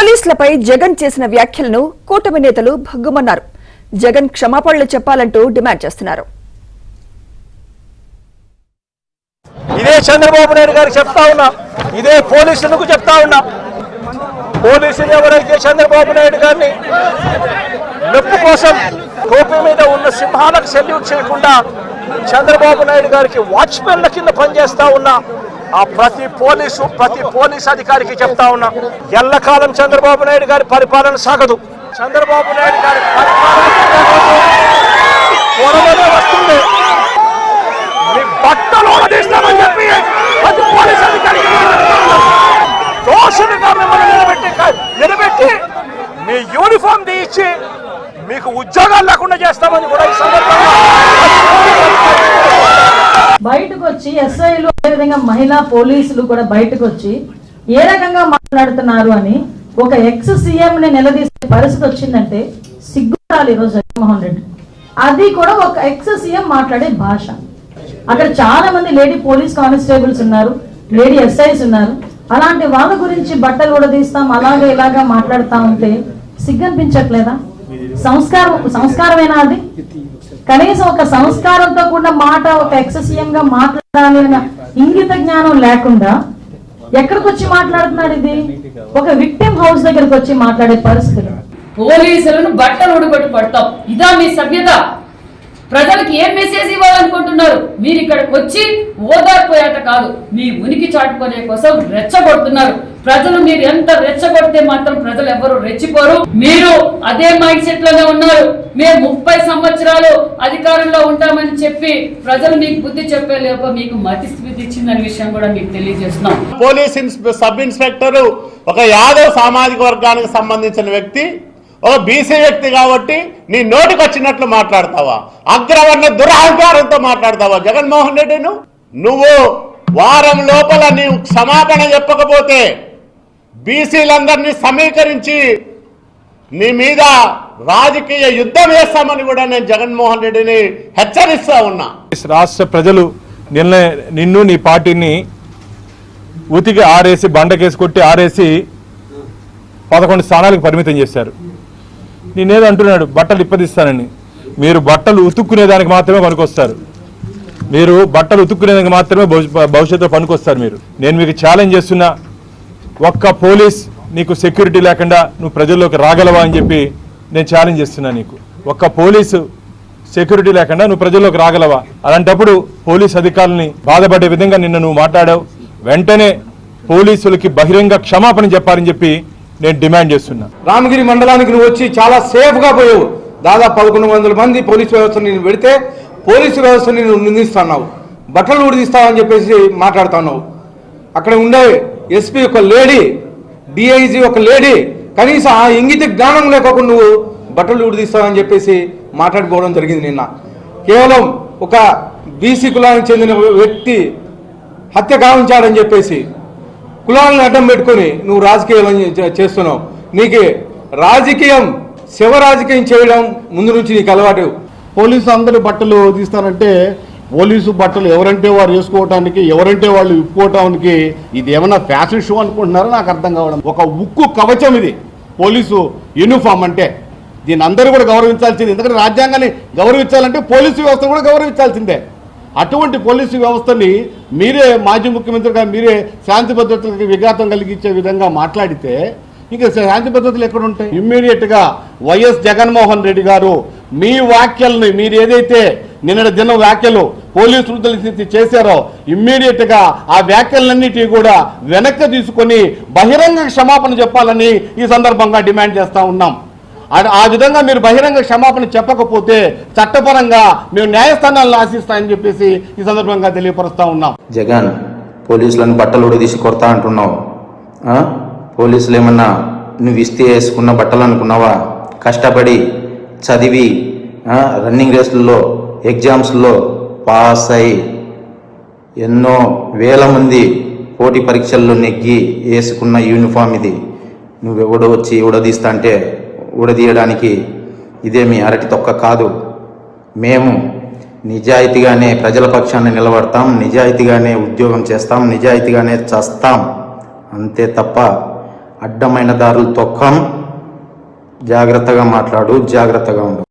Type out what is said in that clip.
పోలీసులపై జగన్ చేసిన వ్యాఖ్యలను కూటమి నేతలు భగ్గుమన్నారు. జగన్ క్షమాపణలు చెప్పాలంటూ డిమాండ్ చేస్తున్నారు. ఇదే చంద్రబాబు నాయుడు గారికి చెప్తా ఉన్నా, ఇదే పోలీసులకు చెప్తా ఉన్నా. పోలీసులు ఎవరైతే చంద్రబాబు నాయుడు గారిని నొప్పి కోసం టోపీ మీద ఉన్న సింహాలకు సెల్యూట్ చేయకుండా చంద్రబాబు నాయుడు గారికి వాచ్మెన్ల కింద పనిచేస్తా ఉన్నా ఆ ప్రతి పోలీస్ అధికారికి చెప్తా ఉన్నా, ఎల్లకాలం చంద్రబాబు నాయుడు గారి పరిపాలన సాగదు. చంద్రబాబు నాయుడు గారి పరిపాలన వస్తుంది. మీ బట్టలు తీస్తామని చెప్పి ప్రతి పోలీస్ అధికారికి దోషులుగా మిమ్మల్ని నిలబెట్టి మీ యూనిఫామ్ తీయించి మీకు ఉద్యోగాలు లేకుండా చేస్తామని కూడా ఈ సందర్భంగా బయటకు వచ్చి ఎస్ఐలు అదేవిధంగా మహిళా పోలీసులు కూడా బయటకు వచ్చి ఏ రకంగా మాట్లాడుతున్నారు అని ఒక ఎక్స్ సీఎం ని నిలదీసే పరిస్థితి వచ్చిందంటే సిగ్గుపడాలి ఈరోజు జగన్మోహన్ రెడ్డి. అది కూడా ఒక ఎక్స్ సీఎం మాట్లాడే భాష. అక్కడ చాలా మంది లేడీ పోలీస్ కానిస్టేబుల్స్ ఉన్నారు, లేడీ ఎస్ఐస్ ఉన్నారు. అలాంటి వాళ్ళ గురించి బట్టలు కూడా తీస్తాం అలాగే ఇలాగా మాట్లాడుతా ఉంటే సిగ్గనిపించట్లేదా? సంస్కారమేనా అది? కనీసం ఒక సంస్కారంతో కూడిన మాట ఒక ఎక్స్ సీఎం గా మాట్లాడాలి అన్న ఇంగిత జ్ఞానం లేకుండా ఎక్కడికి వచ్చి మాట్లాడుతున్నాడు? ఇది ఒక విక్టిమ్ హౌస్ దగ్గరకు వచ్చి మాట్లాడే పరిస్థితి. పోలీసులను బట్టలు ఉడగొట్టి పడతాం, ఇదా మీ సభ్యత? ప్రజలకు ఏం మెసేజ్ ఇవ్వాలనుకుంటున్నారు? మీరు ఇక్కడికి వచ్చి ఓదార్పోయాట కాదు, మీ ఉనికి చాటుకునే కోసం రెచ్చగొడుతున్నారు. ప్రజలు మీరు ఎంత రెచ్చగొడితే మాత్రం ప్రజలు ఎవరు రెచ్చిపోరు. మీరు అదే మైండ్ సెట్ లోనే ఉన్నారు. మేము 30 సంవత్సరాలు అధికారంలో ఉంటామని చెప్పి ప్రజలు మీకు బుద్ధి చెప్పే లోపు మీకు మతి స్థితి ఇచ్చిందనే విషయం కూడా మీకు తెలియజేస్తున్నాం. పోలీస్ సబ్ ఇన్స్పెక్టర్ ఒక యాదవ్ సామాజిక వర్గానికి సంబంధించిన వ్యక్తి, ఒక బీసీ వ్యక్తి కాబట్టి నీ నోటికి వచ్చినట్లు మాట్లాడతావా? అగ్రవర్ణ దురహంకారంతో మాట్లాడతావా? జగన్మోహన్ రెడ్డి నువ్వు వారం లోపల నీవు క్షమాపణ చెప్పకపోతే బీసీలందరినీ సమీకరించి నీ మీద రాజకీయ యుద్ధం వేస్తామని కూడా నేను జగన్మోహన్ రెడ్డిని హెచ్చరిస్తా ఉన్నా. రాష్ట్ర ప్రజలు నిన్ను నీ పార్టీని ఉతికి ఆరేసి బండకేసి కొట్టి ఆరేసి 11 స్థానాలకు పరిమితం చేశారు. నేనేదో అంటున్నాడు బట్టలు ఇప్పదిస్తానని. మీరు బట్టలు ఉతుక్కునేదానికి మాత్రమే పనికొస్తారు. మీరు బట్టలు ఉతుక్కునేదానికి మాత్రమే భవిష్యత్తులో పనికొస్తారు. నేను మీకు ఛాలెంజ్ చేస్తున్నా, ఒక్క పోలీస్ నీకు సెక్యూరిటీ లేకుండా నువ్వు ప్రజల్లోకి రాగలవా అని చెప్పి నేను ఛాలెంజ్ చేస్తున్నా. నీకు ఒక్క పోలీసు సెక్యూరిటీ లేకుండా నువ్వు ప్రజల్లోకి రాగలవా? అలాంటప్పుడు పోలీస్ అధికారులని బాధపడే విధంగా నిన్న నువ్వు మాట్లాడావు. వెంటనే పోలీసులకి బహిరంగ క్షమాపణ చెప్పాలని చెప్పి నేను డిమాండ్ చేస్తున్నా. రామగిరి మండలానికి నువ్వు వచ్చి చాలా సేఫ్గా పోయావు. దాదాపు 1100 మంది పోలీసు వ్యవస్థ నేను పెడితే పోలీసు వ్యవస్థని నువ్వు నిందిస్తున్నావు, బట్టలు ఉడిదిస్తావని చెప్పేసి మాట్లాడుతున్నావు. అక్కడ ఉండే ఎస్పీ ఒక లేడీ, డిఐజీ ఒక లేడీ, కనీసం ఆ ఇంగిత జ్ఞానం లేకుండా నువ్వు బట్టలు ఉడిదిస్తావని చెప్పేసి మాట్లాడుకోవడం జరిగింది. నిన్న కేవలం ఒక బీసీ కులానికి చెందిన వ్యక్తి హత్య గావించాడని చెప్పేసి కులాలను అడ్డం పెట్టుకొని నువ్వు రాజకీయాలు చేస్తున్నావు. నీకు రాజకీయం శివ రాజకీయం చేయడం ముందు నుంచి నీకు అలవాటు. పోలీసు అందరూ బట్టలు తీస్తారంటే పోలీసు బట్టలు ఎవరంటే వారు వేసుకోవటానికి, ఎవరంటే వాళ్ళు విప్పుకోవటానికి ఇది ఏమన్నా ఫ్యాషన్ షో అనుకుంటున్నారో నాకు అర్థం కావడం. ఒక ఉక్కు కవచం ఇది పోలీసు యూనిఫామ్ అంటే. దీన్ని అందరూ కూడా గౌరవించాల్సింది. ఎందుకంటే రాజ్యాంగాన్ని గౌరవించాలంటే పోలీసు వ్యవస్థ కూడా గౌరవించాల్సిందే. అటువంటి పోలీసు వ్యవస్థని మీరే మాజీ ముఖ్యమంత్రిగా మీరే శాంతి భద్రతలకు విఘాతం కలిగించే విధంగా మాట్లాడితే ఇంకా శాంతి భద్రతలు ఎక్కడ ఉంటాయి? ఇమ్మీడియట్గా వైఎస్ జగన్మోహన్ రెడ్డి గారు మీ వ్యాఖ్యల్ని, మీరు ఏదైతే నిన్నటి దినం వ్యాఖ్యలు పోలీసులు చేశారో ఇమ్మీడియట్గా ఆ వ్యాఖ్యలన్నిటి కూడా వెనక్కి తీసుకొని బహిరంగ క్షమాపణ చెప్పాలని ఈ సందర్భంగా డిమాండ్ చేస్తూ ఉన్నాం. ఆ విధంగా మీరు బహిరంగ క్షమాపణ చెప్పకపోతే చట్టపరంగా మేము న్యాయస్థానాలను ఆశిస్తామని చెప్పేసి ఈ సందర్భంగా తెలియపరుస్తా ఉన్నాం. జగన్ పోలీసులను బట్టలు ఉడదీసి కొడతా అంటున్నావు. పోలీసులు ఏమన్నా నువ్వు ఇస్తే వేసుకున్న బట్టలు అనుకున్నావా? కష్టపడి చదివి రన్నింగ్ రేసుల్లో ఎగ్జామ్స్లో పాస్ అయి ఎన్నో వేల మంది పోటీ పరీక్షల్లో నెగ్గి వేసుకున్న యూనిఫామ్ ఇది. నువ్వెవడో వచ్చి ఉడదీస్తా అంటే ఊడదీయడానికి ఇదేమి అరటి తొక్క కాదు. మేము నిజాయితీగానే ప్రజల పక్షాన్ని నిలబడతాం, నిజాయితీగానే ఉద్యోగం చేస్తాం, నిజాయితీగానే చేస్తాం. అంతే తప్ప అడ్డమైన దారులు తొక్కం. జాగ్రత్తగా మాట్లాడు, జాగ్రత్తగా ఉండు.